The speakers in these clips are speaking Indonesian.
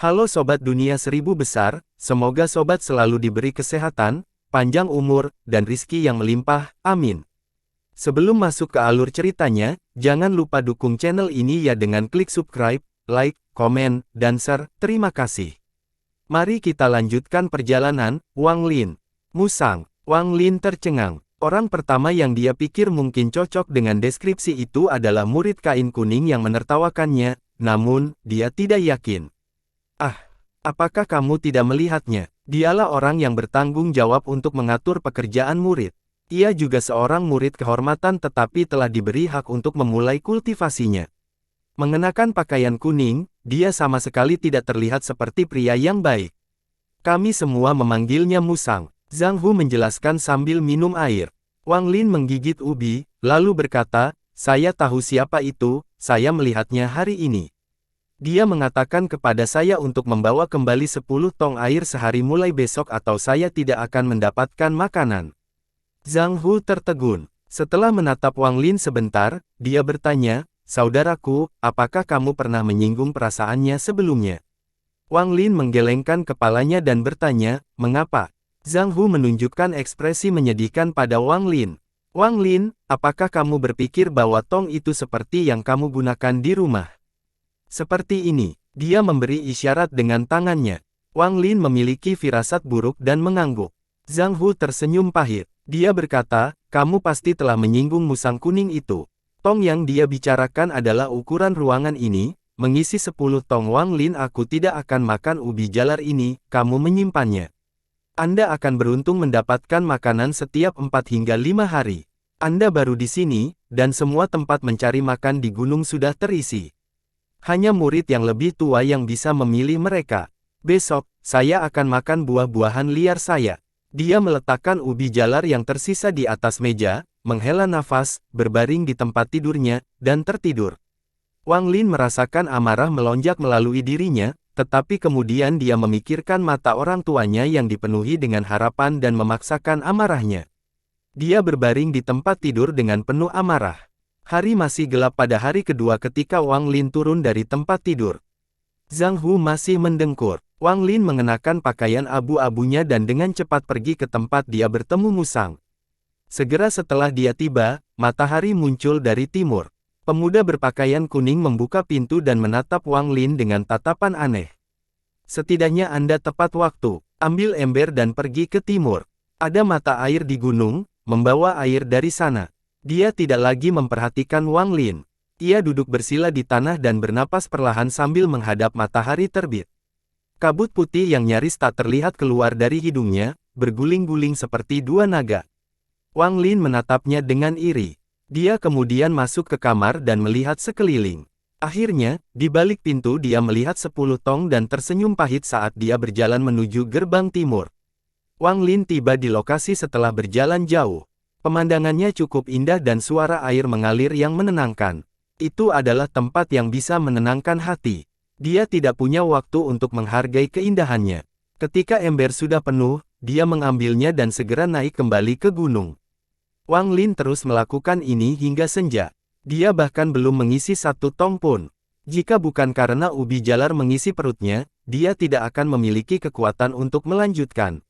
Halo Sobat Dunia Seribu Besar, semoga Sobat selalu diberi kesehatan, panjang umur, dan rizki yang melimpah, amin. Sebelum masuk ke alur ceritanya, jangan lupa dukung channel ini ya dengan klik subscribe, like, komen, dan share, terima kasih. Mari kita lanjutkan perjalanan. Wang Lin. Musang. Wang Lin tercengang. Orang pertama yang dia pikir mungkin cocok dengan deskripsi itu adalah murid kain kuning yang menertawakannya, namun, dia tidak yakin. Ah, apakah kamu tidak melihatnya? Dialah orang yang bertanggung jawab untuk mengatur pekerjaan murid. Ia juga seorang murid kehormatan tetapi telah diberi hak untuk memulai kultivasinya. Mengenakan pakaian kuning, dia sama sekali tidak terlihat seperti pria yang baik. Kami semua memanggilnya Musang. Zhang Hu menjelaskan sambil minum air. Wang Lin menggigit ubi, lalu berkata, saya tahu siapa itu, saya melihatnya hari ini. Dia mengatakan kepada saya untuk membawa kembali 10 tong air sehari mulai besok atau saya tidak akan mendapatkan makanan. Zhang Hu tertegun. Setelah menatap Wang Lin sebentar, dia bertanya, saudaraku, apakah kamu pernah menyinggung perasaannya sebelumnya? Wang Lin menggelengkan kepalanya dan bertanya, mengapa? Zhang Hu menunjukkan ekspresi menyedihkan pada Wang Lin. Wang Lin, apakah kamu berpikir bahwa tong itu seperti yang kamu gunakan di rumah? Seperti ini, dia memberi isyarat dengan tangannya. Wang Lin memiliki firasat buruk dan mengangguk. Zhang Hu tersenyum pahit. Dia berkata, kamu pasti telah menyinggung musang kuning itu. Tong yang dia bicarakan adalah ukuran ruangan ini, mengisi 10 tong. Wang Lin, aku tidak akan makan ubi jalar ini, kamu menyimpannya. Anda akan beruntung mendapatkan makanan setiap 4 hingga 5 hari. Anda baru di sini, dan semua tempat mencari makan di gunung sudah terisi. Hanya murid yang lebih tua yang bisa memilih mereka. Besok, saya akan makan buah-buahan liar saya. Dia meletakkan ubi jalar yang tersisa di atas meja, menghela nafas, berbaring di tempat tidurnya, dan tertidur. Wang Lin merasakan amarah melonjak melalui dirinya, tetapi kemudian dia memikirkan mata orang tuanya yang dipenuhi dengan harapan dan memaksakan amarahnya. Dia berbaring di tempat tidur dengan penuh amarah. Hari masih gelap pada hari kedua ketika Wang Lin turun dari tempat tidur. Zhang Hu masih mendengkur. Wang Lin mengenakan pakaian abu-abunya dan dengan cepat pergi ke tempat dia bertemu Musang. Segera setelah dia tiba, matahari muncul dari timur. Pemuda berpakaian kuning membuka pintu dan menatap Wang Lin dengan tatapan aneh. Setidaknya Anda tepat waktu. Ambil ember dan pergi ke timur. Ada mata air di gunung, membawa air dari sana. Dia tidak lagi memperhatikan Wang Lin. Ia duduk bersila di tanah dan bernapas perlahan sambil menghadap matahari terbit. Kabut putih yang nyaris tak terlihat keluar dari hidungnya, berguling-guling seperti dua naga. Wang Lin menatapnya dengan iri. Dia kemudian masuk ke kamar dan melihat sekeliling. Akhirnya, di balik pintu dia melihat 10 tong dan tersenyum pahit saat dia berjalan menuju gerbang timur. Wang Lin tiba di lokasi setelah berjalan jauh. Pemandangannya cukup indah dan suara air mengalir yang menenangkan. Itu adalah tempat yang bisa menenangkan hati. Dia tidak punya waktu untuk menghargai keindahannya. Ketika ember sudah penuh, dia mengambilnya dan segera naik kembali ke gunung. Wang Lin terus melakukan ini hingga senja. Dia bahkan belum mengisi 1 tong pun. Jika bukan karena ubi jalar mengisi perutnya, dia tidak akan memiliki kekuatan untuk melanjutkan.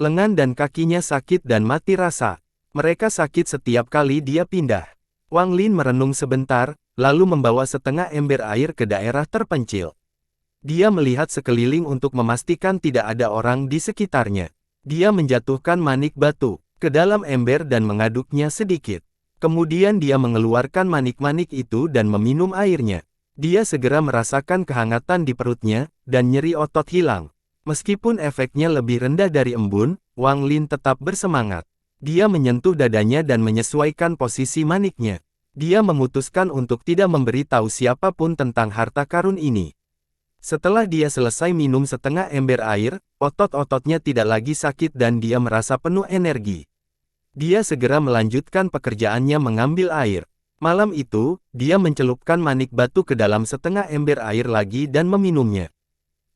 Lengan dan kakinya sakit dan mati rasa. Mereka sakit setiap kali dia pindah. Wang Lin merenung sebentar, lalu membawa setengah ember air ke daerah terpencil. Dia melihat sekeliling untuk memastikan tidak ada orang di sekitarnya. Dia menjatuhkan manik batu ke dalam ember dan mengaduknya sedikit. Kemudian dia mengeluarkan manik-manik itu dan meminum airnya. Dia segera merasakan kehangatan di perutnya, dan nyeri otot hilang. Meskipun efeknya lebih rendah dari embun, Wang Lin tetap bersemangat. Dia menyentuh dadanya dan menyesuaikan posisi maniknya. Dia memutuskan untuk tidak memberi tahu siapapun tentang harta karun ini. Setelah dia selesai minum setengah ember air, otot-ototnya tidak lagi sakit dan dia merasa penuh energi. Dia segera melanjutkan pekerjaannya mengambil air. Malam itu, dia mencelupkan manik batu ke dalam setengah ember air lagi dan meminumnya.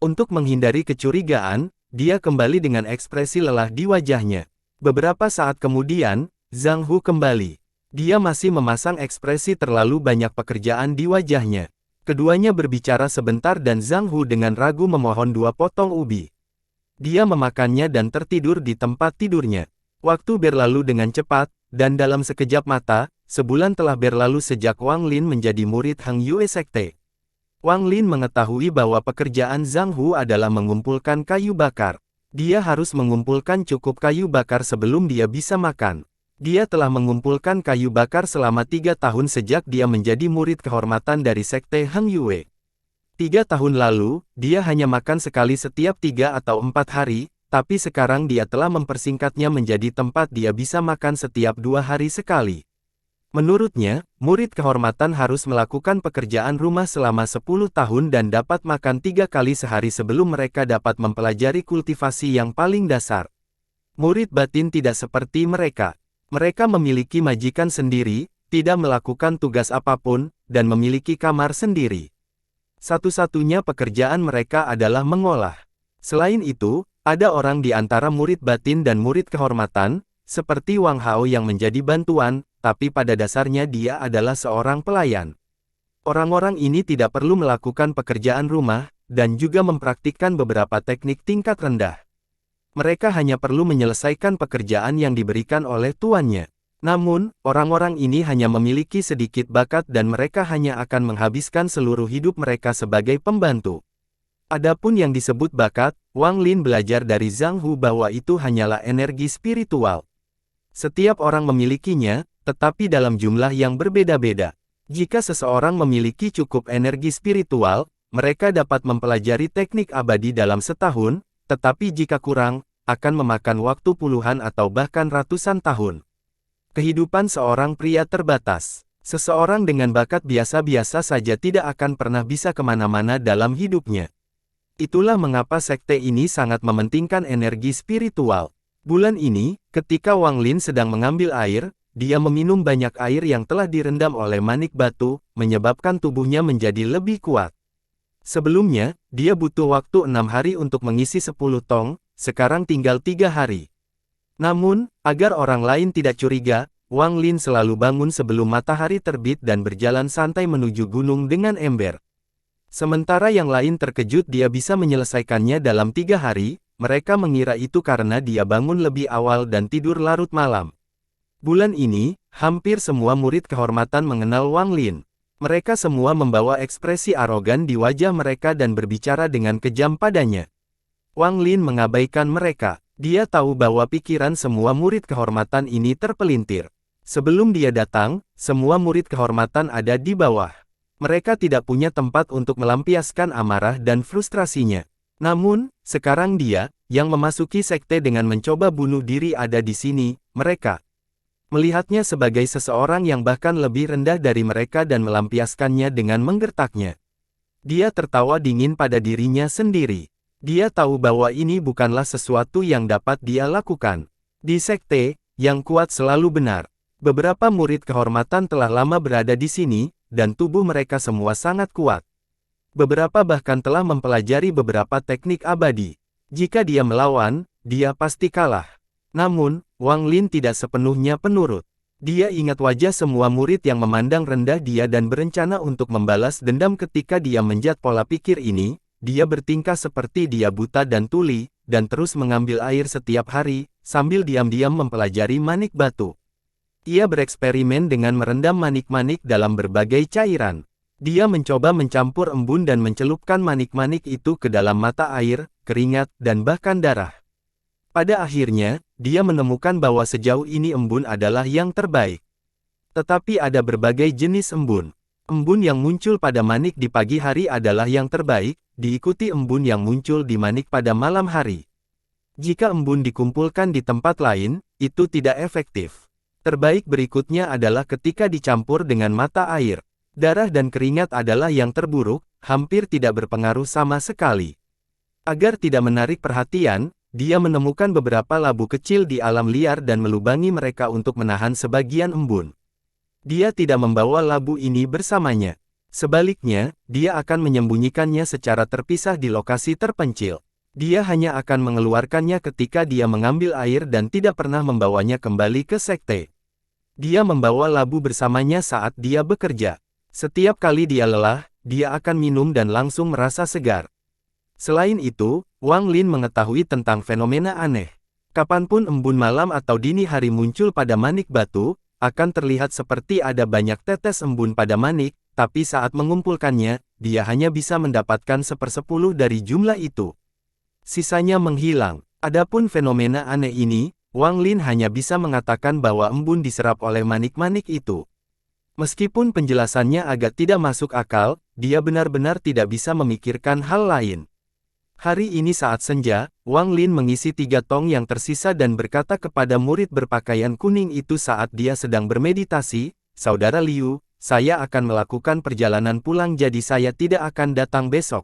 Untuk menghindari kecurigaan, dia kembali dengan ekspresi lelah di wajahnya. Beberapa saat kemudian, Zhang Hu kembali. Dia masih memasang ekspresi terlalu banyak pekerjaan di wajahnya. Keduanya berbicara sebentar dan Zhang Hu dengan ragu memohon 2 potong ubi. Dia memakannya dan tertidur di tempat tidurnya. Waktu berlalu dengan cepat, dan dalam sekejap mata, sebulan telah berlalu sejak Wang Lin menjadi murid Hang Yue Sekte. Wang Lin mengetahui bahwa pekerjaan Zhang Hu adalah mengumpulkan kayu bakar. Dia harus mengumpulkan cukup kayu bakar sebelum dia bisa makan. Dia telah mengumpulkan kayu bakar selama 3 tahun sejak dia menjadi murid kehormatan dari Sekte Hang Yue. 3 tahun lalu, dia hanya makan sekali setiap 3 atau 4 hari, tapi sekarang dia telah mempersingkatnya menjadi tempat dia bisa makan setiap 2 hari sekali. Menurutnya, murid kehormatan harus melakukan pekerjaan rumah selama 10 tahun dan dapat makan 3 kali sehari sebelum mereka dapat mempelajari kultivasi yang paling dasar. Murid batin tidak seperti mereka. Mereka memiliki majikan sendiri, tidak melakukan tugas apapun, dan memiliki kamar sendiri. Satu-satunya pekerjaan mereka adalah mengolah. Selain itu, ada orang di antara murid batin dan murid kehormatan, seperti Wang Hao yang menjadi bantuan, tapi pada dasarnya dia adalah seorang pelayan. Orang-orang ini tidak perlu melakukan pekerjaan rumah, dan juga mempraktikkan beberapa teknik tingkat rendah. Mereka hanya perlu menyelesaikan pekerjaan yang diberikan oleh tuannya. Namun, orang-orang ini hanya memiliki sedikit bakat dan mereka hanya akan menghabiskan seluruh hidup mereka sebagai pembantu. Adapun yang disebut bakat, Wang Lin belajar dari Zhang Hu bahwa itu hanyalah energi spiritual. Setiap orang memilikinya, tetapi dalam jumlah yang berbeda-beda. Jika seseorang memiliki cukup energi spiritual, mereka dapat mempelajari teknik abadi dalam setahun, tetapi jika kurang, akan memakan waktu puluhan atau bahkan ratusan tahun. Kehidupan seorang pria terbatas. Seseorang dengan bakat biasa-biasa saja tidak akan pernah bisa kemana-mana dalam hidupnya. Itulah mengapa sekte ini sangat mementingkan energi spiritual. Bulan ini, ketika Wang Lin sedang mengambil air, dia meminum banyak air yang telah direndam oleh manik batu, menyebabkan tubuhnya menjadi lebih kuat. Sebelumnya, dia butuh waktu 6 hari untuk mengisi 10 tong, sekarang tinggal 3 hari. Namun, agar orang lain tidak curiga, Wang Lin selalu bangun sebelum matahari terbit dan berjalan santai menuju gunung dengan ember. Sementara yang lain terkejut dia bisa menyelesaikannya dalam 3 hari, mereka mengira itu karena dia bangun lebih awal dan tidur larut malam. Bulan ini, hampir semua murid kehormatan mengenal Wang Lin. Mereka semua membawa ekspresi arogan di wajah mereka dan berbicara dengan kejam padanya. Wang Lin mengabaikan mereka. Dia tahu bahwa pikiran semua murid kehormatan ini terpelintir. Sebelum dia datang, semua murid kehormatan ada di bawah. Mereka tidak punya tempat untuk melampiaskan amarah dan frustrasinya. Namun, sekarang dia, yang memasuki sekte dengan mencoba bunuh diri ada di sini, mereka melihatnya sebagai seseorang yang bahkan lebih rendah dari mereka dan melampiaskannya dengan menggertaknya. Dia tertawa dingin pada dirinya sendiri. Dia tahu bahwa ini bukanlah sesuatu yang dapat dia lakukan. Di sekte, yang kuat selalu benar. Beberapa murid kehormatan telah lama berada di sini, dan tubuh mereka semua sangat kuat. Beberapa bahkan telah mempelajari beberapa teknik abadi. Jika dia melawan, dia pasti kalah. Namun, Wang Lin tidak sepenuhnya penurut. Dia ingat wajah semua murid yang memandang rendah dia dan berencana untuk membalas dendam ketika dia menjat pola pikir ini. Dia bertingkah seperti dia buta dan tuli, dan terus mengambil air setiap hari, sambil diam-diam mempelajari manik batu. Ia bereksperimen dengan merendam manik-manik dalam berbagai cairan. Dia mencoba mencampur embun dan mencelupkan manik-manik itu ke dalam mata air, keringat, dan bahkan darah. Pada akhirnya, dia menemukan bahwa sejauh ini embun adalah yang terbaik. Tetapi ada berbagai jenis embun. Embun yang muncul pada manik di pagi hari adalah yang terbaik, diikuti embun yang muncul di manik pada malam hari. Jika embun dikumpulkan di tempat lain, itu tidak efektif. Terbaik berikutnya adalah ketika dicampur dengan mata air. Darah dan keringat adalah yang terburuk, hampir tidak berpengaruh sama sekali. Agar tidak menarik perhatian, dia menemukan beberapa labu kecil di alam liar dan melubangi mereka untuk menahan sebagian embun. Dia tidak membawa labu ini bersamanya. Sebaliknya, dia akan menyembunyikannya secara terpisah di lokasi terpencil. Dia hanya akan mengeluarkannya ketika dia mengambil air dan tidak pernah membawanya kembali ke sekte. Dia membawa labu bersamanya saat dia bekerja. Setiap kali dia lelah, dia akan minum dan langsung merasa segar. Selain itu, Wang Lin mengetahui tentang fenomena aneh. Kapanpun embun malam atau dini hari muncul pada manik batu, akan terlihat seperti ada banyak tetes embun pada manik, tapi saat mengumpulkannya, dia hanya bisa mendapatkan 1/10 dari jumlah itu. Sisanya menghilang. Adapun fenomena aneh ini, Wang Lin hanya bisa mengatakan bahwa embun diserap oleh manik-manik itu. Meskipun penjelasannya agak tidak masuk akal, dia benar-benar tidak bisa memikirkan hal lain. Hari ini saat senja, Wang Lin mengisi 3 tong yang tersisa dan berkata kepada murid berpakaian kuning itu saat dia sedang bermeditasi, "Saudara Liu, saya akan melakukan perjalanan pulang jadi saya tidak akan datang besok."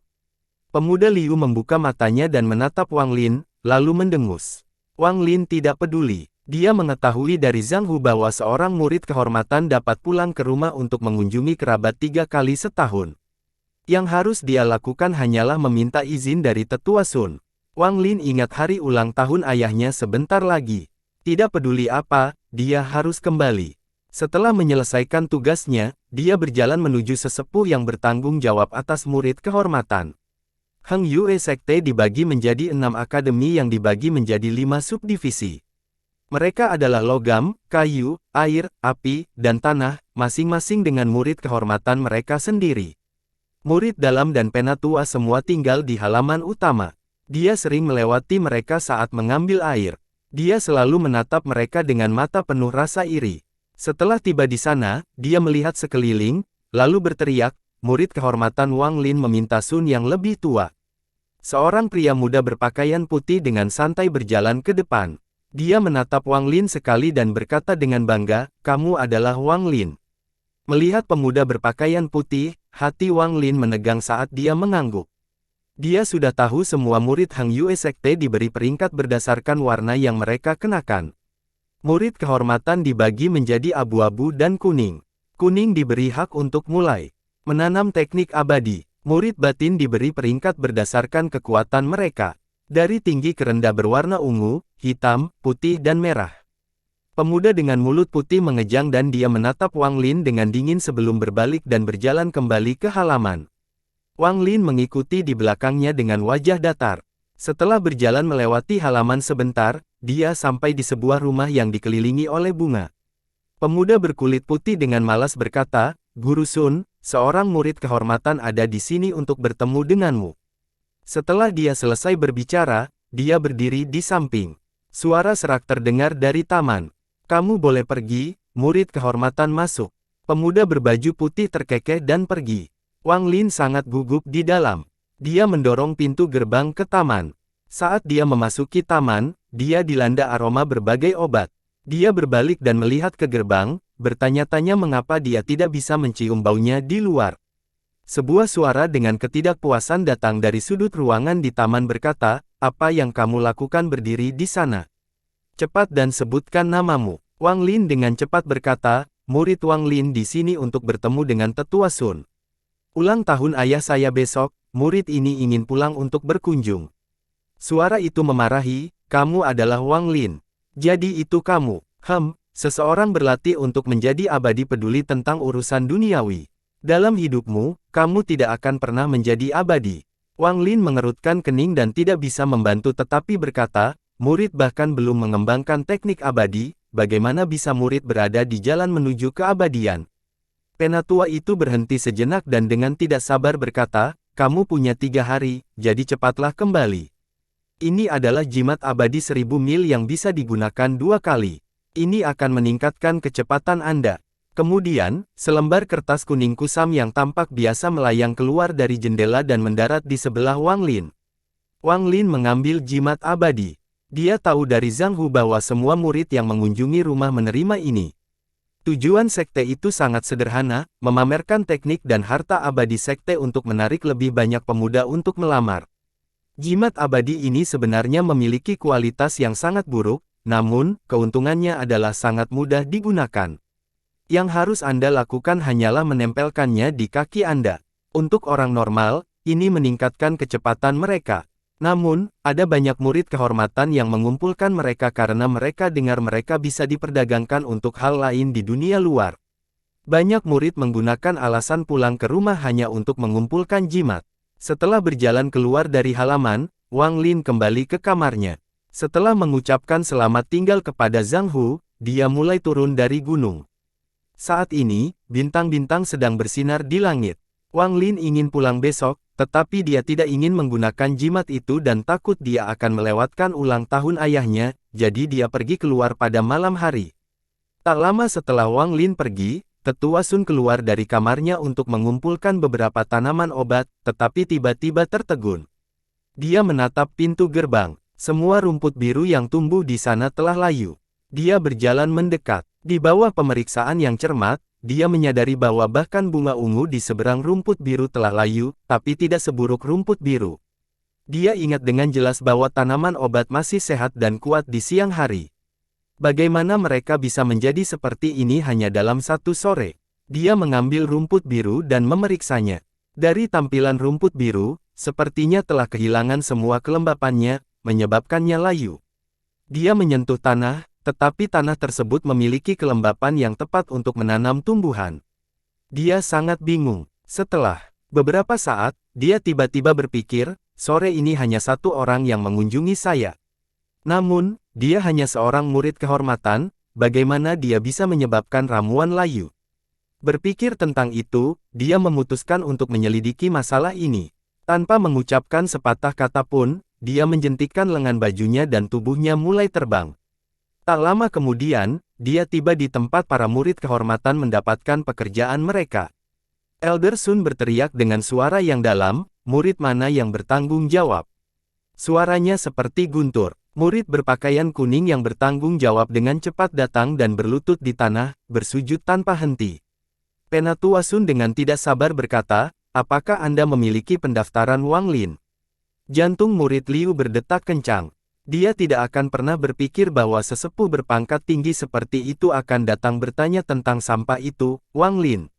Pemuda Liu membuka matanya dan menatap Wang Lin, lalu mendengus. Wang Lin tidak peduli. Dia mengetahui dari Zhang Hu bahwa seorang murid kehormatan dapat pulang ke rumah untuk mengunjungi kerabat 3 kali setahun. Yang harus dia lakukan hanyalah meminta izin dari tetua Sun. Wang Lin ingat hari ulang tahun ayahnya sebentar lagi. Tidak peduli apa, dia harus kembali. Setelah menyelesaikan tugasnya, dia berjalan menuju sesepuh yang bertanggung jawab atas murid kehormatan. Heng Yue Sekte dibagi menjadi 6 akademi yang dibagi menjadi 5 subdivisi. Mereka adalah logam, kayu, air, api, dan tanah, masing-masing dengan murid kehormatan mereka sendiri. Murid dalam dan penatua semua tinggal di halaman utama. Dia sering melewati mereka saat mengambil air. Dia selalu menatap mereka dengan mata penuh rasa iri. Setelah tiba di sana, dia melihat sekeliling, lalu berteriak, "Murid kehormatan Wang Lin meminta Sun yang lebih tua." Seorang pria muda berpakaian putih dengan santai berjalan ke depan. Dia menatap Wang Lin sekali dan berkata dengan bangga, "Kamu adalah Wang Lin." Melihat pemuda berpakaian putih, hati Wang Lin menegang saat dia mengangguk. Dia sudah tahu semua murid Heng Yue Sekte diberi peringkat berdasarkan warna yang mereka kenakan. Murid kehormatan dibagi menjadi abu-abu dan kuning. Kuning diberi hak untuk mulai menanam teknik abadi. Murid batin diberi peringkat berdasarkan kekuatan mereka. Dari tinggi ke rendah berwarna ungu, hitam, putih dan merah. Pemuda dengan mulut putih mengejang dan dia menatap Wang Lin dengan dingin sebelum berbalik dan berjalan kembali ke halaman. Wang Lin mengikuti di belakangnya dengan wajah datar. Setelah berjalan melewati halaman sebentar, dia sampai di sebuah rumah yang dikelilingi oleh bunga. Pemuda berkulit putih dengan malas berkata, "Guru Sun, seorang murid kehormatan ada di sini untuk bertemu denganmu." Setelah dia selesai berbicara, dia berdiri di samping. Suara serak terdengar dari taman. "Kamu boleh pergi," murid kehormatan masuk. Pemuda berbaju putih terkekeh dan pergi. Wang Lin sangat gugup di dalam. Dia mendorong pintu gerbang ke taman. Saat dia memasuki taman, dia dilanda aroma berbagai obat. Dia berbalik dan melihat ke gerbang, bertanya-tanya mengapa dia tidak bisa mencium baunya di luar. Sebuah suara dengan ketidakpuasan datang dari sudut ruangan di taman berkata, "Apa yang kamu lakukan berdiri di sana? Cepat dan sebutkan namamu." Wang Lin dengan cepat berkata, "Murid Wang Lin di sini untuk bertemu dengan tetua Sun. Ulang tahun ayah saya besok, murid ini ingin pulang untuk berkunjung." Suara itu memarahi, "Kamu adalah Wang Lin. Jadi itu kamu." Seseorang berlatih untuk menjadi abadi peduli tentang urusan duniawi. Dalam hidupmu, kamu tidak akan pernah menjadi abadi. Wang Lin mengerutkan kening dan tidak bisa membantu tetapi berkata, "Murid bahkan belum mengembangkan teknik abadi, bagaimana bisa murid berada di jalan menuju keabadian?" Penatua itu berhenti sejenak dan dengan tidak sabar berkata, "Kamu punya 3 hari, jadi cepatlah kembali. Ini adalah jimat abadi 1000 mil yang bisa digunakan 2 kali. Ini akan meningkatkan kecepatan Anda." Kemudian, selembar kertas kuning kusam yang tampak biasa melayang keluar dari jendela dan mendarat di sebelah Wang Lin. Wang Lin mengambil jimat abadi. Dia tahu dari Zhang Hu bahwa semua murid yang mengunjungi rumah menerima ini. Tujuan sekte itu sangat sederhana, memamerkan teknik dan harta abadi sekte untuk menarik lebih banyak pemuda untuk melamar. Jimat abadi ini sebenarnya memiliki kualitas yang sangat buruk, namun, keuntungannya adalah sangat mudah digunakan. Yang harus Anda lakukan hanyalah menempelkannya di kaki Anda. Untuk orang normal, ini meningkatkan kecepatan mereka. Namun, ada banyak murid kehormatan yang mengumpulkan mereka karena mereka dengar mereka bisa diperdagangkan untuk hal lain di dunia luar. Banyak murid menggunakan alasan pulang ke rumah hanya untuk mengumpulkan jimat. Setelah berjalan keluar dari halaman, Wang Lin kembali ke kamarnya. Setelah mengucapkan selamat tinggal kepada Zhang Hu, dia mulai turun dari gunung. Saat ini, bintang-bintang sedang bersinar di langit. Wang Lin ingin pulang besok, tetapi dia tidak ingin menggunakan jimat itu dan takut dia akan melewatkan ulang tahun ayahnya, jadi dia pergi keluar pada malam hari. Tak lama setelah Wang Lin pergi, Tetua Sun keluar dari kamarnya untuk mengumpulkan beberapa tanaman obat, tetapi tiba-tiba tertegun. Dia menatap pintu gerbang. Semua rumput biru yang tumbuh di sana telah layu. Dia berjalan mendekat. Di bawah pemeriksaan yang cermat, dia menyadari bahwa bahkan bunga ungu di seberang rumput biru telah layu, tapi tidak seburuk rumput biru. Dia ingat dengan jelas bahwa tanaman obat masih sehat dan kuat di siang hari. Bagaimana mereka bisa menjadi seperti ini hanya dalam satu sore? Dia mengambil rumput biru dan memeriksanya. Dari tampilan rumput biru, sepertinya telah kehilangan semua kelembapannya, menyebabkannya layu. Dia menyentuh tanah, tetapi tanah tersebut memiliki kelembapan yang tepat untuk menanam tumbuhan. Dia sangat bingung. Setelah beberapa saat, dia tiba-tiba berpikir, sore ini hanya satu orang yang mengunjungi saya. Namun, dia hanya seorang murid kehormatan, bagaimana dia bisa menyebabkan ramuan layu? Berpikir tentang itu, dia memutuskan untuk menyelidiki masalah ini. Tanpa mengucapkan sepatah kata pun, dia menjentikkan lengan bajunya dan tubuhnya mulai terbang. Tak lama kemudian, dia tiba di tempat para murid kehormatan mendapatkan pekerjaan mereka. Elder Sun berteriak dengan suara yang dalam, murid mana yang bertanggung jawab? Suaranya seperti guntur. Murid berpakaian kuning yang bertanggung jawab dengan cepat datang dan berlutut di tanah, bersujud tanpa henti. Penatua Sun dengan tidak sabar berkata, apakah Anda memiliki pendaftaran Wang Lin? Jantung murid Liu berdetak kencang. Dia tidak akan pernah berpikir bahwa sesepuh berpangkat tinggi seperti itu akan datang bertanya tentang sampah itu, Wang Lin.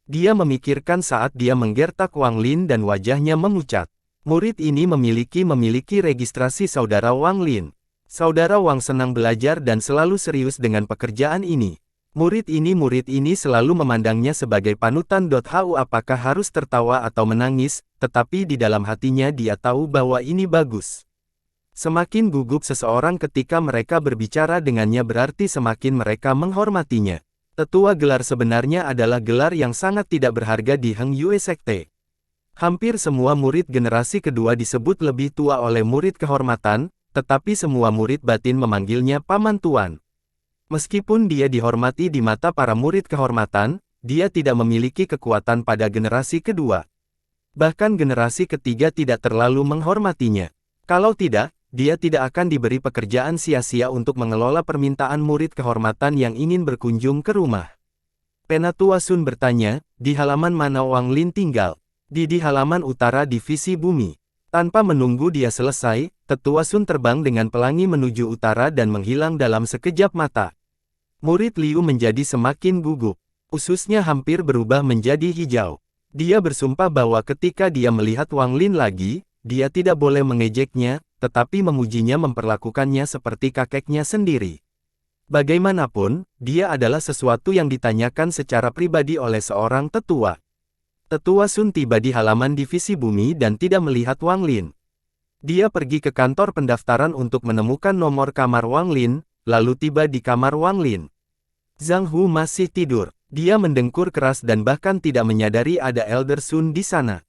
Dia memikirkan saat dia menggertak Wang Lin dan wajahnya memucat. Murid ini memiliki registrasi saudara Wang Lin. Saudara Wang senang belajar dan selalu serius dengan pekerjaan ini. Murid ini selalu memandangnya sebagai panutan. Hu apakah harus tertawa atau menangis, tetapi di dalam hatinya dia tahu bahwa ini bagus. Semakin gugup seseorang ketika mereka berbicara dengannya berarti semakin mereka menghormatinya. Tetua gelar sebenarnya adalah gelar yang sangat tidak berharga di Heng Yue Sekte. Hampir semua murid generasi kedua disebut lebih tua oleh murid kehormatan, tetapi semua murid batin memanggilnya Paman Tuan. Meskipun dia dihormati di mata para murid kehormatan, dia tidak memiliki kekuatan pada generasi kedua. Bahkan generasi ketiga tidak terlalu menghormatinya. Kalau tidak, dia tidak akan diberi pekerjaan sia-sia untuk mengelola permintaan murid kehormatan yang ingin berkunjung ke rumah. Penatua Sun bertanya, di halaman mana Wang Lin tinggal? Di halaman utara divisi bumi. Tanpa menunggu dia selesai, Tetua Sun terbang dengan pelangi menuju utara dan menghilang dalam sekejap mata. Murid Liu menjadi semakin gugup. Ususnya hampir berubah menjadi hijau. Dia bersumpah bahwa ketika dia melihat Wang Lin lagi, dia tidak boleh mengejeknya, tetapi memujinya memperlakukannya seperti kakeknya sendiri. Bagaimanapun, dia adalah sesuatu yang ditanyakan secara pribadi oleh seorang tetua. Tetua Sun tiba di halaman divisi bumi dan tidak melihat Wang Lin. Dia pergi ke kantor pendaftaran untuk menemukan nomor kamar Wang Lin, lalu tiba di kamar Wang Lin. Zhang Hu masih tidur. Dia mendengkur keras dan bahkan tidak menyadari ada Elder Sun di sana.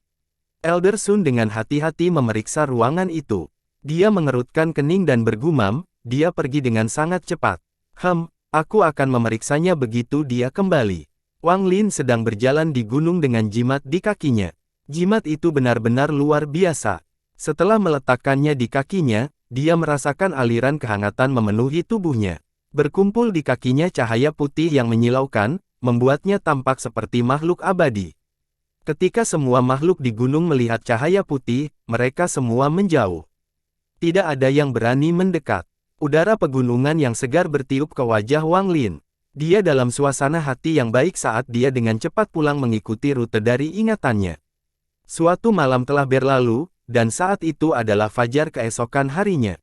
Elder Sun dengan hati-hati memeriksa ruangan itu. Dia mengerutkan kening dan bergumam, dia pergi dengan sangat cepat. Aku akan memeriksanya begitu dia kembali. Wang Lin sedang berjalan di gunung dengan jimat di kakinya. Jimat itu benar-benar luar biasa. Setelah meletakkannya di kakinya, dia merasakan aliran kehangatan memenuhi tubuhnya. Berkumpul di kakinya cahaya putih yang menyilaukan, membuatnya tampak seperti makhluk abadi. Ketika semua makhluk di gunung melihat cahaya putih, mereka semua menjauh. Tidak ada yang berani mendekat. Udara pegunungan yang segar bertiup ke wajah Wang Lin. Dia dalam suasana hati yang baik saat dia dengan cepat pulang mengikuti rute dari ingatannya. Suatu malam telah berlalu, dan saat itu adalah fajar keesokan harinya.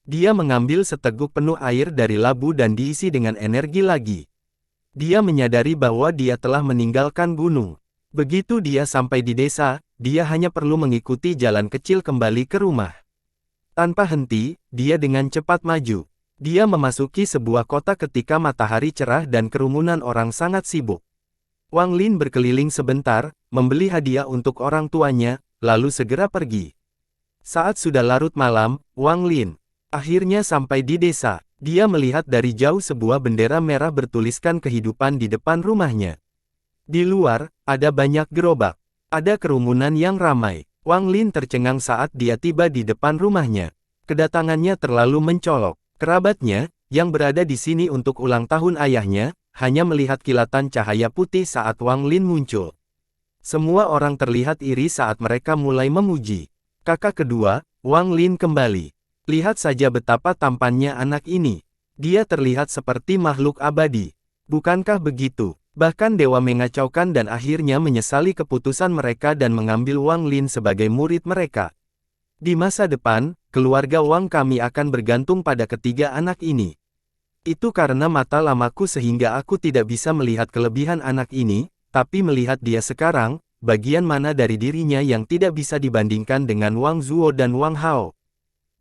Dia mengambil seteguk penuh air dari labu dan diisi dengan energi lagi. Dia menyadari bahwa dia telah meninggalkan gunung. Begitu dia sampai di desa, dia hanya perlu mengikuti jalan kecil kembali ke rumah. Tanpa henti, dia dengan cepat maju. Dia memasuki sebuah kota ketika matahari cerah dan kerumunan orang sangat sibuk. Wang Lin berkeliling sebentar, membeli hadiah untuk orang tuanya, lalu segera pergi. Saat sudah larut malam, Wang Lin akhirnya sampai di desa. Dia melihat dari jauh sebuah bendera merah bertuliskan kehidupan di depan rumahnya. Di luar, ada banyak gerobak. Ada kerumunan yang ramai. Wang Lin tercengang saat dia tiba di depan rumahnya. Kedatangannya terlalu mencolok. Kerabatnya, yang berada di sini untuk ulang tahun ayahnya, hanya melihat kilatan cahaya putih saat Wang Lin muncul. Semua orang terlihat iri saat mereka mulai memuji. Kakak kedua, Wang Lin kembali. Lihat saja betapa tampannya anak ini. Dia terlihat seperti makhluk abadi. Bukankah begitu? Bahkan dewa mengacaukan dan akhirnya menyesali keputusan mereka dan mengambil Wang Lin sebagai murid mereka. Di masa depan, keluarga Wang kami akan bergantung pada ketiga anak ini. Itu karena mata lamaku sehingga aku tidak bisa melihat kelebihan anak ini, tapi melihat dia sekarang, bagian mana dari dirinya yang tidak bisa dibandingkan dengan Wang Zuo dan Wang Hao.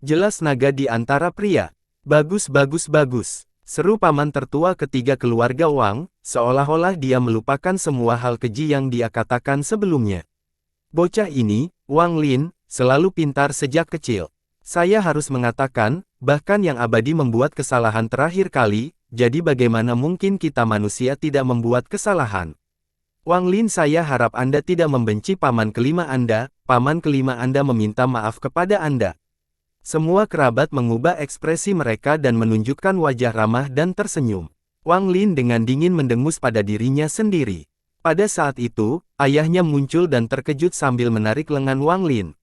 Jelas naga di antara pria. Bagus bagus bagus. Seru paman tertua ketiga keluarga Wang, seolah-olah dia melupakan semua hal keji yang dia katakan sebelumnya. Bocah ini, Wang Lin, selalu pintar sejak kecil. Saya harus mengatakan, bahkan yang abadi membuat kesalahan terakhir kali, jadi bagaimana mungkin kita manusia tidak membuat kesalahan? Wang Lin, saya harap Anda tidak membenci paman kelima Anda. Paman kelima Anda meminta maaf kepada Anda. Semua kerabat mengubah ekspresi mereka dan menunjukkan wajah ramah dan tersenyum. Wang Lin dengan dingin mendengus pada dirinya sendiri. Pada saat itu, ayahnya muncul dan terkejut sambil menarik lengan Wang Lin.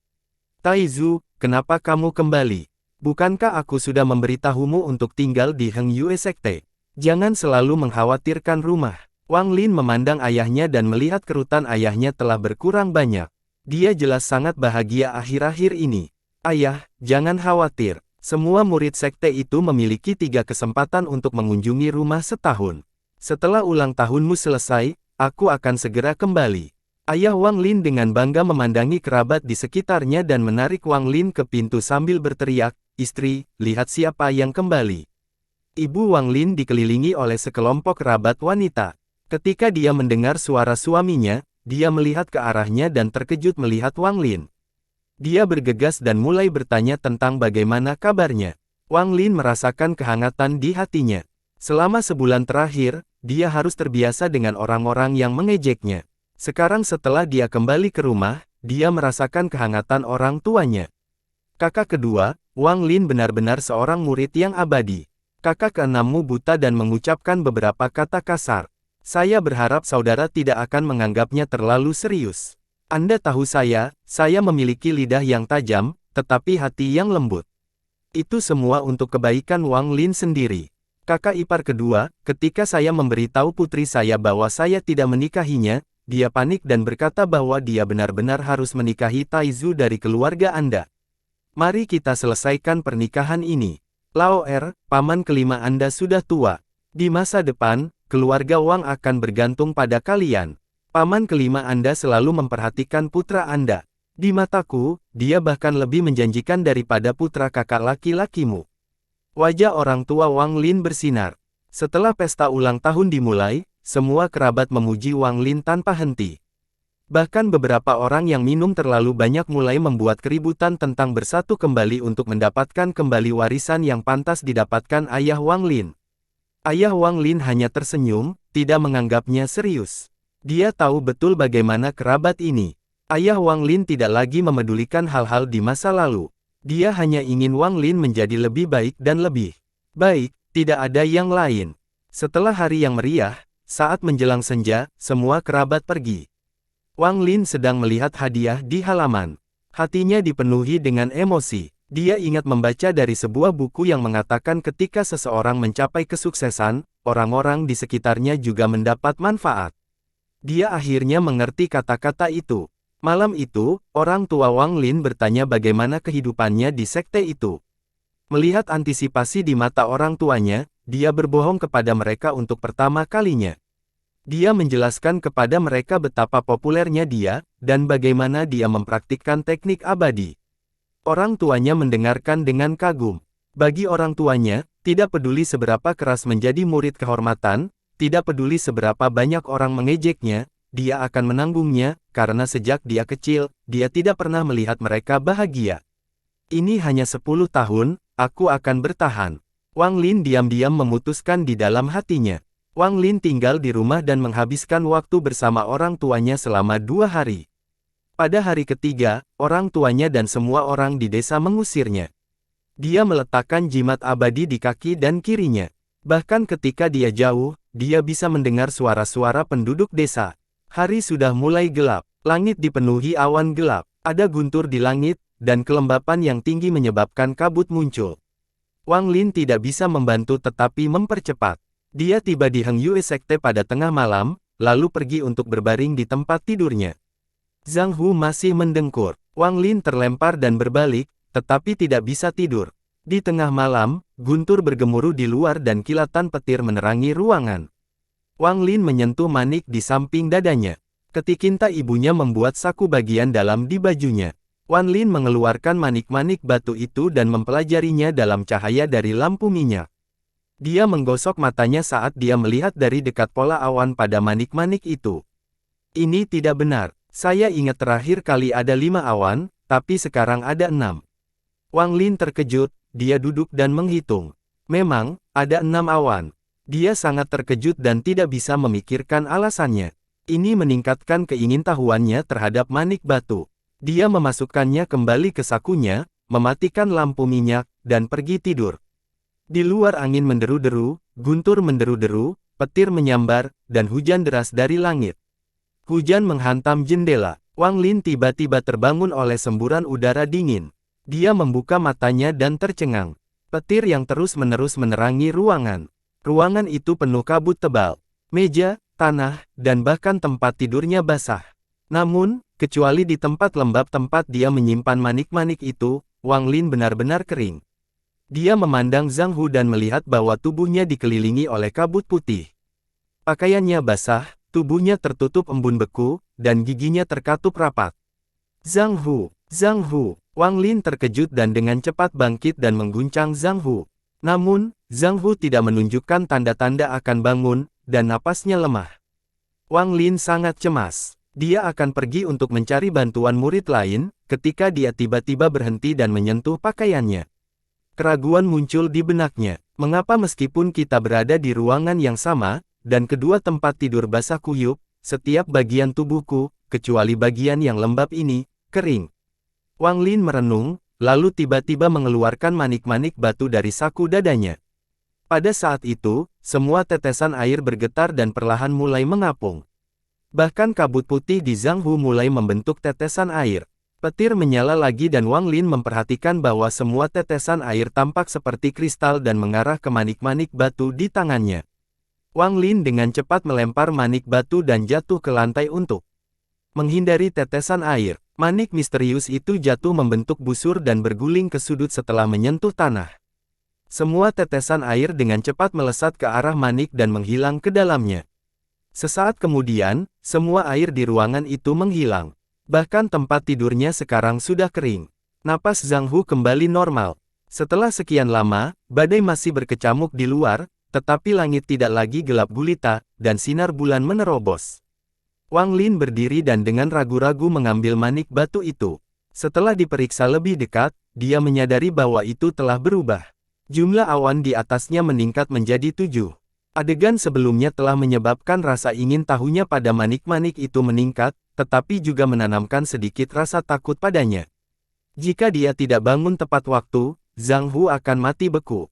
Taizu, kenapa kamu kembali? Bukankah aku sudah memberitahumu untuk tinggal di Heng Yue Sekte? Jangan selalu mengkhawatirkan rumah. Wang Lin memandang ayahnya dan melihat kerutan ayahnya telah berkurang banyak. Dia jelas sangat bahagia akhir-akhir ini. Ayah, jangan khawatir. Semua murid sekte itu memiliki 3 kesempatan untuk mengunjungi rumah setahun. Setelah ulang tahunmu selesai, aku akan segera kembali. Ayah Wang Lin dengan bangga memandangi kerabat di sekitarnya dan menarik Wang Lin ke pintu sambil berteriak, "Istri, lihat siapa yang kembali." Ibu Wang Lin dikelilingi oleh sekelompok kerabat wanita. Ketika dia mendengar suara suaminya, dia melihat ke arahnya dan terkejut melihat Wang Lin. Dia bergegas dan mulai bertanya tentang bagaimana kabarnya. Wang Lin merasakan kehangatan di hatinya. Selama sebulan terakhir, dia harus terbiasa dengan orang-orang yang mengejeknya. Sekarang setelah dia kembali ke rumah, dia merasakan kehangatan orang tuanya. Kakak kedua, Wang Lin benar-benar seorang murid yang abadi. Kakak keenammu buta dan mengucapkan beberapa kata kasar. Saya berharap saudara tidak akan menganggapnya terlalu serius. Anda tahu saya memiliki lidah yang tajam, tetapi hati yang lembut. Itu semua untuk kebaikan Wang Lin sendiri. Kakak ipar kedua, ketika saya memberitahu putri saya bahwa saya tidak menikahinya, dia panik dan berkata bahwa dia benar-benar harus menikahi Taizu dari keluarga Anda. Mari kita selesaikan pernikahan ini. Lao Er, paman kelima Anda sudah tua. Di masa depan, keluarga Wang akan bergantung pada kalian. Paman kelima Anda selalu memperhatikan putra Anda. Di mataku, dia bahkan lebih menjanjikan daripada putra kakak laki-lakimu. Wajah orang tua Wang Lin bersinar. Setelah pesta ulang tahun dimulai, semua kerabat memuji Wang Lin tanpa henti. Bahkan beberapa orang yang minum terlalu banyak mulai membuat keributan tentang bersatu kembali untuk mendapatkan kembali warisan yang pantas didapatkan ayah Wang Lin. Ayah Wang Lin hanya tersenyum, tidak menganggapnya serius. Dia tahu betul bagaimana kerabat ini. Ayah Wang Lin tidak lagi memedulikan hal-hal di masa lalu. Dia hanya ingin Wang Lin menjadi lebih baik dan lebih baik, tidak ada yang lain. Setelah hari yang meriah, saat menjelang senja, semua kerabat pergi. Wang Lin sedang melihat hadiah di halaman. Hatinya dipenuhi dengan emosi. Dia ingat membaca dari sebuah buku yang mengatakan ketika seseorang mencapai kesuksesan, orang-orang di sekitarnya juga mendapat manfaat. Dia akhirnya mengerti kata-kata itu. Malam itu, orang tua Wang Lin bertanya bagaimana kehidupannya di sekte itu. Melihat antisipasi di mata orang tuanya, dia berbohong kepada mereka untuk pertama kalinya. Dia menjelaskan kepada mereka betapa populernya dia, dan bagaimana dia mempraktikkan teknik abadi. Orang tuanya mendengarkan dengan kagum. Bagi orang tuanya, tidak peduli seberapa keras menjadi murid kehormatan, tidak peduli seberapa banyak orang mengejeknya, dia akan menanggungnya, karena sejak dia kecil, dia tidak pernah melihat mereka bahagia. Ini hanya 10 tahun, aku akan bertahan. Wang Lin diam-diam memutuskan di dalam hatinya. Wang Lin tinggal di rumah dan menghabiskan waktu bersama orang tuanya selama 2 hari. Pada hari ketiga, orang tuanya dan semua orang di desa mengusirnya. Dia meletakkan jimat abadi di kaki dan kirinya. Bahkan ketika dia jauh, dia bisa mendengar suara-suara penduduk desa. Hari sudah mulai gelap, langit dipenuhi awan gelap, ada guntur di langit, dan kelembapan yang tinggi menyebabkan kabut muncul. Wang Lin tidak bisa membantu tetapi mempercepat. Dia tiba di Heng Yue Sekte pada tengah malam, lalu pergi untuk berbaring di tempat tidurnya. Zhang Hu masih mendengkur. Wang Lin terlempar dan berbalik, tetapi tidak bisa tidur. Di tengah malam, guntur bergemuruh di luar dan kilatan petir menerangi ruangan. Wang Lin menyentuh manik di samping dadanya. Ketikinta ibunya membuat saku bagian dalam di bajunya. Wang Lin mengeluarkan manik-manik batu itu dan mempelajarinya dalam cahaya dari lampu minyak. Dia menggosok matanya saat dia melihat dari dekat pola awan pada manik-manik itu. Ini tidak benar. Saya ingat terakhir kali ada 5 awan, tapi sekarang ada 6. Wang Lin terkejut, dia duduk dan menghitung. Memang, ada 6 awan. Dia sangat terkejut dan tidak bisa memikirkan alasannya. Ini meningkatkan keingintahuannya terhadap manik batu. Dia memasukkannya kembali ke sakunya, mematikan lampu minyak, dan pergi tidur. Di luar angin menderu-deru, guntur menderu-deru, petir menyambar, dan hujan deras dari langit. Hujan menghantam jendela. Wang Lin tiba-tiba terbangun oleh semburan udara dingin. Dia membuka matanya dan tercengang. Petir yang terus-menerus menerangi ruangan. Ruangan itu penuh kabut tebal. Meja, tanah, dan bahkan tempat tidurnya basah. Namun, kecuali di tempat lembab tempat dia menyimpan manik-manik itu, Wang Lin benar-benar kering. Dia memandang Zhang Hu dan melihat bahwa tubuhnya dikelilingi oleh kabut putih. Pakaiannya basah, tubuhnya tertutup embun beku, dan giginya terkatup rapat. Zhang Hu, Zhang Hu. Wang Lin terkejut dan dengan cepat bangkit dan mengguncang Zhang Hu. Namun, Zhang Hu tidak menunjukkan tanda-tanda akan bangun, dan napasnya lemah. Wang Lin sangat cemas. Dia akan pergi untuk mencari bantuan murid lain, ketika dia tiba-tiba berhenti dan menyentuh pakaiannya. Keraguan muncul di benaknya. Mengapa meskipun kita berada di ruangan yang sama, dan kedua tempat tidur basah kuyup, setiap bagian tubuhku, kecuali bagian yang lembab ini, kering. Wang Lin merenung, lalu tiba-tiba mengeluarkan manik-manik batu dari saku dadanya. Pada saat itu, semua tetesan air bergetar dan perlahan mulai mengapung. Bahkan kabut putih di Zhang Hu mulai membentuk tetesan air. Petir menyala lagi dan Wang Lin memperhatikan bahwa semua tetesan air tampak seperti kristal dan mengarah ke manik-manik batu di tangannya. Wang Lin dengan cepat melempar manik batu dan jatuh ke lantai untuk menghindari tetesan air. Manik misterius itu jatuh membentuk busur dan berguling ke sudut setelah menyentuh tanah. Semua tetesan air dengan cepat melesat ke arah manik dan menghilang ke dalamnya. Sesaat kemudian, semua air di ruangan itu menghilang. Bahkan tempat tidurnya sekarang sudah kering. Napas Zhang Hu kembali normal. Setelah sekian lama, badai masih berkecamuk di luar, tetapi langit tidak lagi gelap gulita, dan sinar bulan menerobos. Wang Lin berdiri dan dengan ragu-ragu mengambil manik batu itu. Setelah diperiksa lebih dekat, dia menyadari bahwa itu telah berubah. Jumlah awan di atasnya meningkat menjadi 7. Adegan sebelumnya telah menyebabkan rasa ingin tahunya pada manik-manik itu meningkat, tetapi juga menanamkan sedikit rasa takut padanya. Jika dia tidak bangun tepat waktu, Zhang Hu akan mati beku.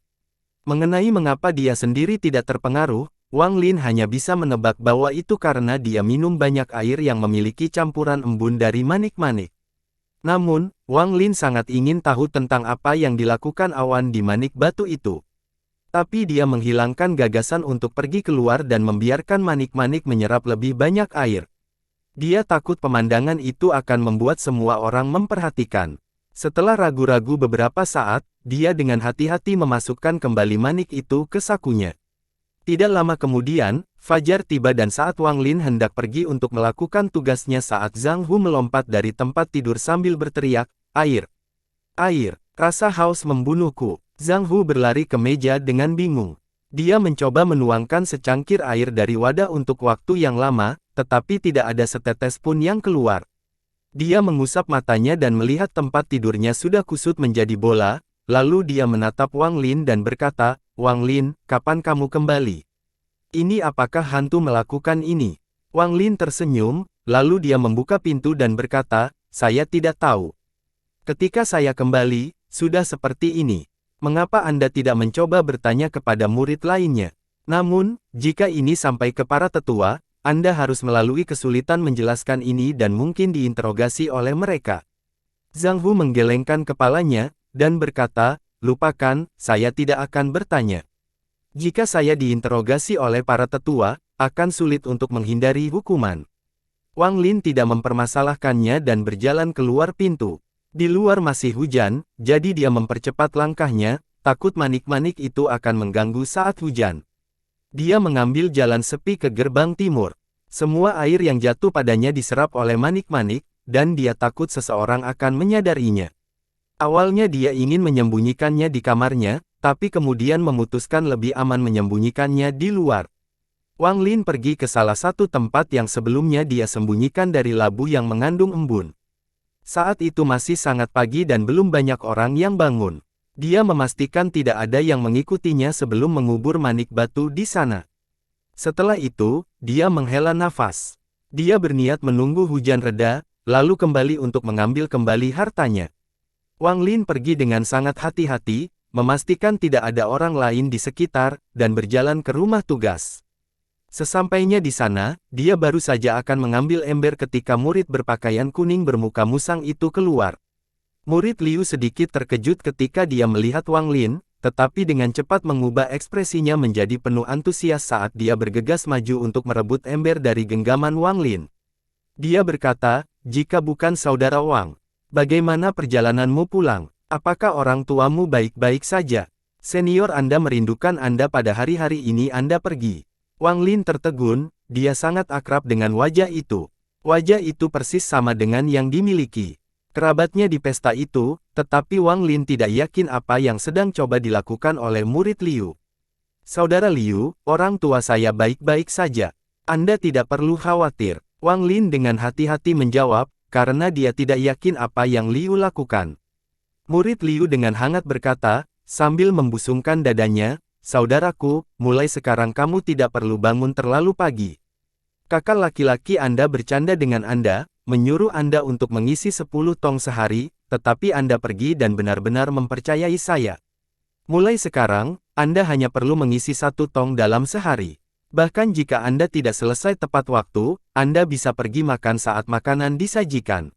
Mengenai mengapa dia sendiri tidak terpengaruh, Wang Lin hanya bisa menebak bahwa itu karena dia minum banyak air yang memiliki campuran embun dari manik-manik. Namun, Wang Lin sangat ingin tahu tentang apa yang dilakukan awan di manik batu itu. Tapi dia menghilangkan gagasan untuk pergi keluar dan membiarkan manik-manik menyerap lebih banyak air. Dia takut pemandangan itu akan membuat semua orang memperhatikan. Setelah ragu-ragu beberapa saat, dia dengan hati-hati memasukkan kembali manik itu ke sakunya. Tidak lama kemudian, fajar tiba dan saat Wang Lin hendak pergi untuk melakukan tugasnya saat Zhang Hu melompat dari tempat tidur sambil berteriak, "Air! Air! Rasa haus membunuhku." Zhang Hu berlari ke meja dengan bingung. Dia mencoba menuangkan secangkir air dari wadah untuk waktu yang lama, tetapi tidak ada setetes pun yang keluar. Dia mengusap matanya dan melihat tempat tidurnya sudah kusut menjadi bola, lalu dia menatap Wang Lin dan berkata, "Wang Lin, kapan kamu kembali? Ini apakah hantu melakukan ini?" Wang Lin tersenyum, lalu dia membuka pintu dan berkata, "Saya tidak tahu. Ketika saya kembali, sudah seperti ini. Mengapa Anda tidak mencoba bertanya kepada murid lainnya? Namun, jika ini sampai ke para tetua, Anda harus melalui kesulitan menjelaskan ini dan mungkin diinterogasi oleh mereka." Zhang Hu menggelengkan kepalanya, dan berkata, "Lupakan, saya tidak akan bertanya. Jika saya diinterogasi oleh para tetua, akan sulit untuk menghindari hukuman." Wang Lin tidak mempermasalahkannya dan berjalan keluar pintu. Di luar masih hujan, jadi dia mempercepat langkahnya, takut manik-manik itu akan mengganggu saat hujan. Dia mengambil jalan sepi ke gerbang timur. Semua air yang jatuh padanya diserap oleh manik-manik, dan dia takut seseorang akan menyadarinya. Awalnya dia ingin menyembunyikannya di kamarnya, tapi kemudian memutuskan lebih aman menyembunyikannya di luar. Wang Lin pergi ke salah satu tempat yang sebelumnya dia sembunyikan dari labu yang mengandung embun. Saat itu masih sangat pagi dan belum banyak orang yang bangun. Dia memastikan tidak ada yang mengikutinya sebelum mengubur manik batu di sana. Setelah itu, dia menghela nafas. Dia berniat menunggu hujan reda, lalu kembali untuk mengambil kembali hartanya. Wang Lin pergi dengan sangat hati-hati, memastikan tidak ada orang lain di sekitar, dan berjalan ke rumah tugas. Sesampainya di sana, dia baru saja akan mengambil ember ketika murid berpakaian kuning bermuka musang itu keluar. Murid Liu sedikit terkejut ketika dia melihat Wang Lin, tetapi dengan cepat mengubah ekspresinya menjadi penuh antusias saat dia bergegas maju untuk merebut ember dari genggaman Wang Lin. Dia berkata, "Jika bukan saudara Wang, bagaimana perjalananmu pulang? Apakah orang tuamu baik-baik saja? Senior Anda merindukan Anda pada hari-hari ini Anda pergi." Wang Lin tertegun, dia sangat akrab dengan wajah itu. Wajah itu persis sama dengan yang dimiliki kerabatnya di pesta itu, tetapi Wang Lin tidak yakin apa yang sedang coba dilakukan oleh murid Liu. "Saudara Liu, orang tua saya baik-baik saja. Anda tidak perlu khawatir." Wang Lin dengan hati-hati menjawab, karena dia tidak yakin apa yang Liu lakukan. Murid Liu dengan hangat berkata, sambil membusungkan dadanya, "Saudaraku, mulai sekarang kamu tidak perlu bangun terlalu pagi. Kakak laki-laki Anda bercanda dengan Anda, menyuruh Anda untuk mengisi 10 tong sehari, tetapi Anda pergi dan benar-benar mempercayai saya. Mulai sekarang, Anda hanya perlu mengisi 1 tong dalam sehari. Bahkan jika Anda tidak selesai tepat waktu, Anda bisa pergi makan saat makanan disajikan.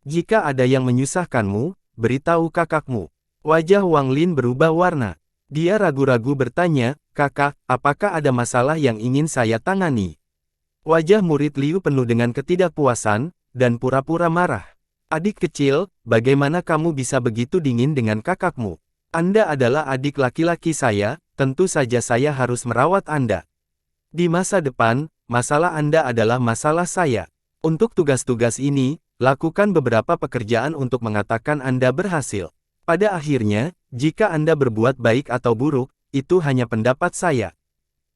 Jika ada yang menyusahkanmu, beritahu kakakmu." Wajah Wang Lin berubah warna. Dia ragu-ragu bertanya, "Kakak, apakah ada masalah yang ingin saya tangani?" Wajah murid Liu penuh dengan ketidakpuasan, dan pura-pura marah. "Adik kecil, bagaimana kamu bisa begitu dingin dengan kakakmu? Anda adalah adik laki-laki saya, tentu saja saya harus merawat Anda. Di masa depan, masalah Anda adalah masalah saya. Untuk tugas-tugas ini, lakukan beberapa pekerjaan untuk mengatakan Anda berhasil. Pada akhirnya, jika Anda berbuat baik atau buruk, itu hanya pendapat saya.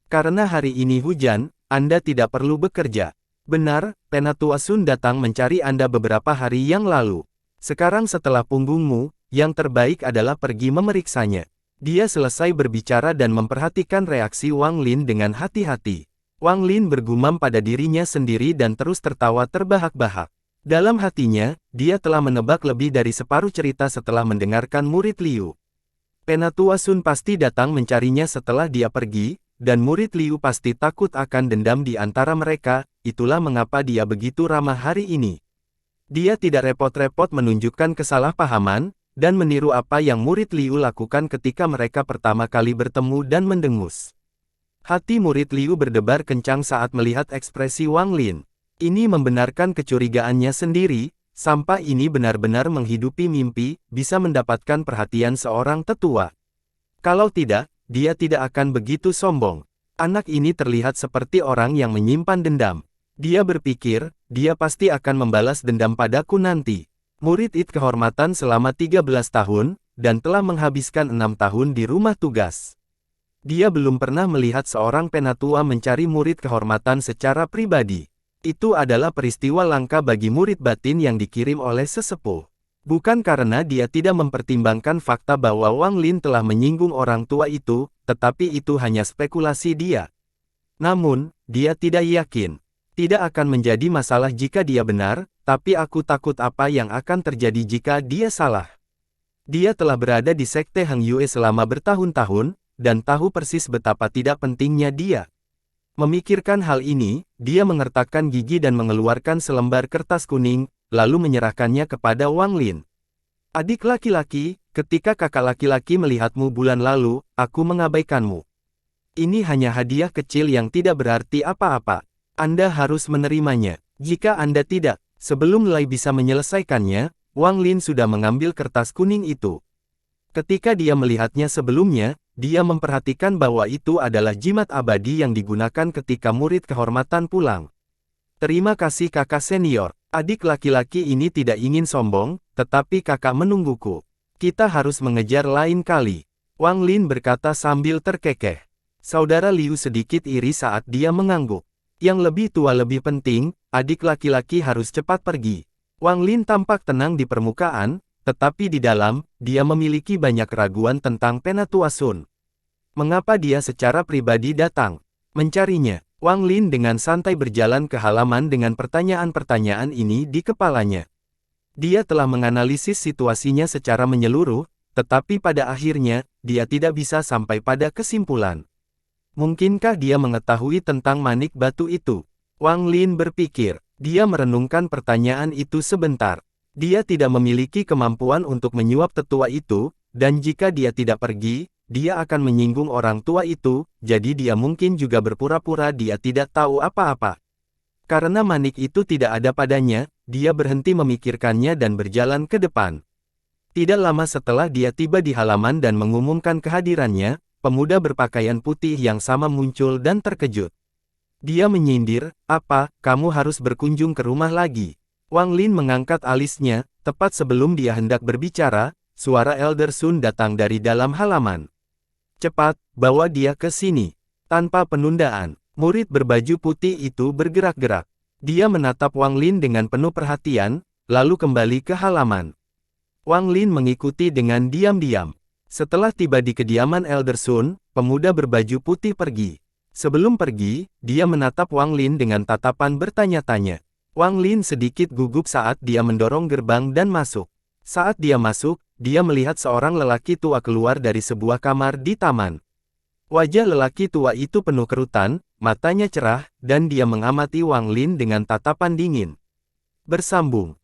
Karena hari ini hujan, Anda tidak perlu bekerja. Benar, Penatua Sun datang mencari Anda beberapa hari yang lalu. Sekarang setelah punggungmu, yang terbaik adalah pergi memeriksanya." Dia selesai berbicara dan memperhatikan reaksi Wang Lin dengan hati-hati. Wang Lin bergumam pada dirinya sendiri dan terus tertawa terbahak-bahak. Dalam hatinya, dia telah menebak lebih dari separuh cerita setelah mendengarkan murid Liu. Penatua Sun pasti datang mencarinya setelah dia pergi, dan murid Liu pasti takut akan dendam di antara mereka, itulah mengapa dia begitu ramah hari ini. Dia tidak repot-repot menunjukkan kesalahpahaman, dan meniru apa yang murid Liu lakukan ketika mereka pertama kali bertemu dan mendengus. Hati murid Liu berdebar kencang saat melihat ekspresi Wang Lin. Ini membenarkan kecurigaannya sendiri, sampah ini benar-benar menghidupi mimpi, bisa mendapatkan perhatian seorang tetua. Kalau tidak, dia tidak akan begitu sombong. Anak ini terlihat seperti orang yang menyimpan dendam. Dia berpikir, dia pasti akan membalas dendam padaku nanti. Murid IT kehormatan selama 13 tahun, dan telah menghabiskan 6 tahun di rumah tugas. Dia belum pernah melihat seorang penatua mencari murid kehormatan secara pribadi. Itu adalah peristiwa langka bagi murid batin yang dikirim oleh sesepuh. Bukan karena dia tidak mempertimbangkan fakta bahwa Wang Lin telah menyinggung orang tua itu, tetapi itu hanya spekulasi dia. Namun, dia tidak yakin. Tidak akan menjadi masalah jika dia benar, tapi aku takut apa yang akan terjadi jika dia salah. Dia telah berada di Sekte Hang Yue selama bertahun-tahun, dan tahu persis betapa tidak pentingnya dia. Memikirkan hal ini, dia mengertakkan gigi dan mengeluarkan selembar kertas kuning, lalu menyerahkannya kepada Wang Lin. Adik laki-laki, ketika kakak laki-laki melihatmu bulan lalu, aku mengabaikanmu. Ini hanya hadiah kecil yang tidak berarti apa-apa. Anda harus menerimanya. Jika Anda tidak, sebelum Lai bisa menyelesaikannya, Wang Lin sudah mengambil kertas kuning itu. Ketika dia melihatnya sebelumnya, dia memperhatikan bahwa itu adalah jimat abadi yang digunakan ketika murid kehormatan pulang. Terima kasih kakak senior. Adik laki-laki ini tidak ingin sombong, tetapi kakak menungguku. Kita harus mengejar lain kali. Wang Lin berkata sambil terkekeh. Saudara Liu sedikit iri saat dia mengangguk. Yang lebih tua lebih penting, adik laki-laki harus cepat pergi. Wang Lin tampak tenang di permukaan, tetapi di dalam, dia memiliki banyak keraguan tentang Penatua Sun. Mengapa dia secara pribadi datang mencarinya? Wang Lin dengan santai berjalan ke halaman dengan pertanyaan-pertanyaan ini di kepalanya. Dia telah menganalisis situasinya secara menyeluruh, tetapi pada akhirnya, dia tidak bisa sampai pada kesimpulan. Mungkinkah dia mengetahui tentang manik batu itu? Wang Lin berpikir. Dia merenungkan pertanyaan itu sebentar. Dia tidak memiliki kemampuan untuk menyuap tetua itu, dan jika dia tidak pergi, dia akan menyinggung orang tua itu, jadi dia mungkin juga berpura-pura dia tidak tahu apa-apa. Karena manik itu tidak ada padanya, dia berhenti memikirkannya dan berjalan ke depan. Tidak lama setelah dia tiba di halaman dan mengumumkan kehadirannya, pemuda berpakaian putih yang sama muncul dan terkejut. Dia menyindir, "Apa, kamu harus berkunjung ke rumah lagi?" Wang Lin mengangkat alisnya, tepat sebelum dia hendak berbicara, suara Elder Sun datang dari dalam halaman. "Cepat, bawa dia ke sini." Tanpa penundaan, murid berbaju putih itu bergerak-gerak. Dia menatap Wang Lin dengan penuh perhatian, lalu kembali ke halaman. Wang Lin mengikuti dengan diam-diam. Setelah tiba di kediaman Elder Sun, pemuda berbaju putih pergi. Sebelum pergi, dia menatap Wang Lin dengan tatapan bertanya-tanya. Wang Lin sedikit gugup saat dia mendorong gerbang dan masuk. Saat dia masuk, dia melihat seorang lelaki tua keluar dari sebuah kamar di taman. Wajah lelaki tua itu penuh kerutan, matanya cerah, dan dia mengamati Wang Lin dengan tatapan dingin. Bersambung.